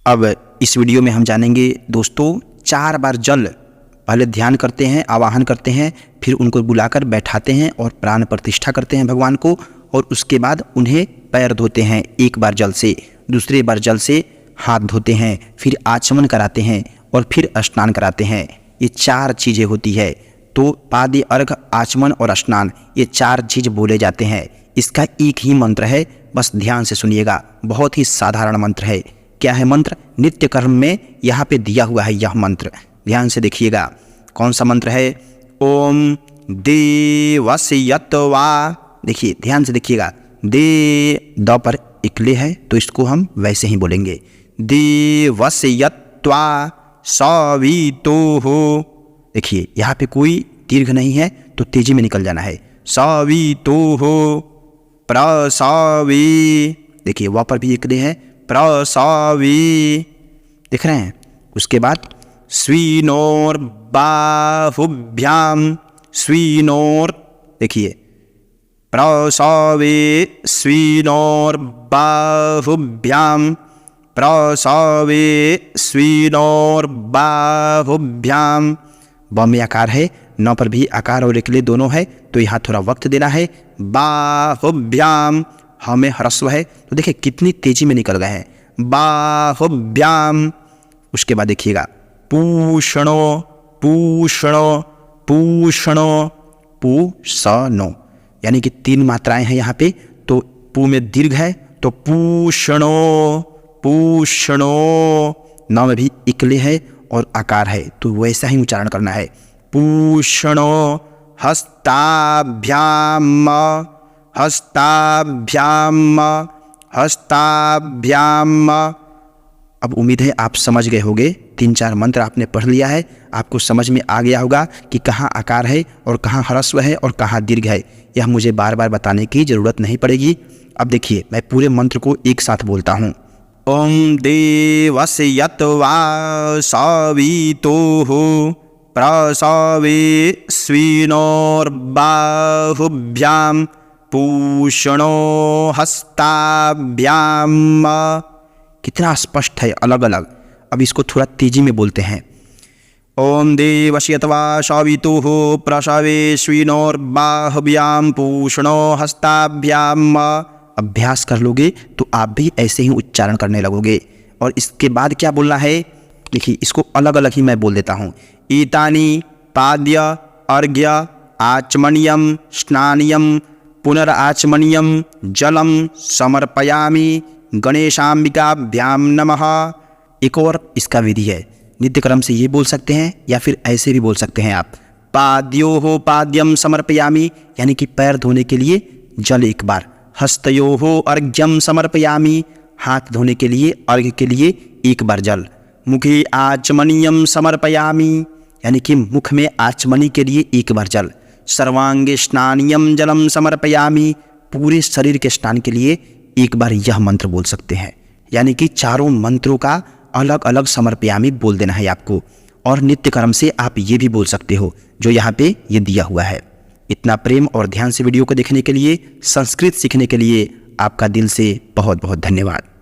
अब इस वीडियो में हम जानेंगे दोस्तों 4 बार जल पहले ध्यान करते हैं, आवाहन करते हैं, फिर उनको बुलाकर बैठाते हैं और प्राण प्रतिष्ठा करते हैं भगवान को, और उसके बाद उन्हें पैर धोते हैं 1 बार जल से, दूसरे बार जल से हाथ धोते हैं, फिर आचमन कराते हैं और फिर स्नान कराते हैं। ये 4 चीज़ें होती है। तो पाद्य, अर्घ, आचमन और स्नान, ये 4 चीज़ बोले जाते हैं। इसका एक ही मंत्र है, बस ध्यान से सुनिएगा। बहुत ही साधारण मंत्र है। क्या है मंत्र? नित्य कर्म में यहाँ पे दिया हुआ है यह मंत्र, ध्यान से देखिएगा। कौन सा मंत्र है? ओम देवस्यत्वा। देखिए, ध्यान से देखिएगा। द पर इकले है तो इसको हम वैसे ही बोलेंगे। देवस्यत्वा सवितुः। देखिए, यहाँ पे कोई दीर्घ नहीं है तो तेजी में निकल जाना है। सवितुः प्रसवी। देखिए, वहाँ पर भी इकले है, प्रसवी। देख रहे हैं? उसके बाद स्वीनोर बाहुभ्याम। स्वीनोर, देखिए, प्रसवे स्वीनोर बाहुभ्याम। प्रसवे स्वीनोर बाहुभ्याम। ब में आकार है, न पर भी आकार और इकले दोनों है, तो यहाँ थोड़ा वक्त देना है। बाहुभ्याम, ह में ह्रस्व है, तो देखिए कितनी तेजी में निकल गए हैं। बाहुभ्याम। उसके बाद देखिएगा पूषणो। पूषणो, पूषणो, पूषणो, यानी कि 3 मात्राएं हैं यहाँ पे। तो पू में दीर्घ है तो पूषणो, पूषणो। न में भी इकले है और आकार है, तो वैसा ही उच्चारण करना है। पूषणो हस्ताभ्याम। हस्ताभ्याम, हस्ताभ्याम। अब उम्मीद है आप समझ गए होंगे। 3-4 मंत्र आपने पढ़ लिया है, आपको समझ में आ गया होगा कि कहाँ आकार है और कहाँ ह्रस्व है और कहाँ दीर्घ है। यह मुझे बार बार बताने की ज़रूरत नहीं पड़ेगी। अब देखिए, मैं पूरे मंत्र को एक साथ बोलता हूँ। ओम देवस्यत्वा सवितुः प्रसवे स्वीनोर्बाहुभ्याम। पूषणो हस्ताभ्याम। कितना स्पष्ट है, अलग अलग। अब इसको थोड़ा तेजी में बोलते हैं। ओम देवस्यत्वा सवितुः प्रसवे स्वीनोर्बाहुभ्याम। पूषणो हस्ताभ्याम। अभ्यास कर लोगे तो आप भी ऐसे ही उच्चारण करने लगोगे। और इसके बाद क्या बोलना है? देखिए, इसको अलग अलग ही मैं बोल देता हूँ। एतानि पाद्य अर्घ्य आचमनीयम स्नानियम पुनराचमनीयम जलम समर्पयामि गणेशाम्बिकाभ्याम नमः। एक और इसका विधि है। नित्य क्रम से ये बोल सकते हैं या फिर ऐसे भी बोल सकते हैं आप। पाद्योः पाद्यम समर्पयामि, यानी कि पैर धोने के लिए जल 1 बार। हस्तयोः अर्घ्यम समर्पयामि, हाथ धोने के लिए, अर्घ्य के लिए 1 बार जल। मुखे आचमनीयम समर्पयामि, यानी कि मुख में आचमनी के लिए 1 बार जल। सर्वांगे स्नानियम जलम समर्पयामि, पूरे शरीर के स्नान के लिए 1 बार यह मंत्र बोल सकते हैं। यानी कि 4 मंत्रों का अलग अलग समर्पयामि बोल देना है आपको। और नित्य कर्म से आप ये भी बोल सकते हो जो यहाँ पे ये दिया हुआ है। इतना प्रेम और ध्यान से वीडियो को देखने के लिए, संस्कृत सीखने के लिए आपका दिल से बहुत बहुत धन्यवाद।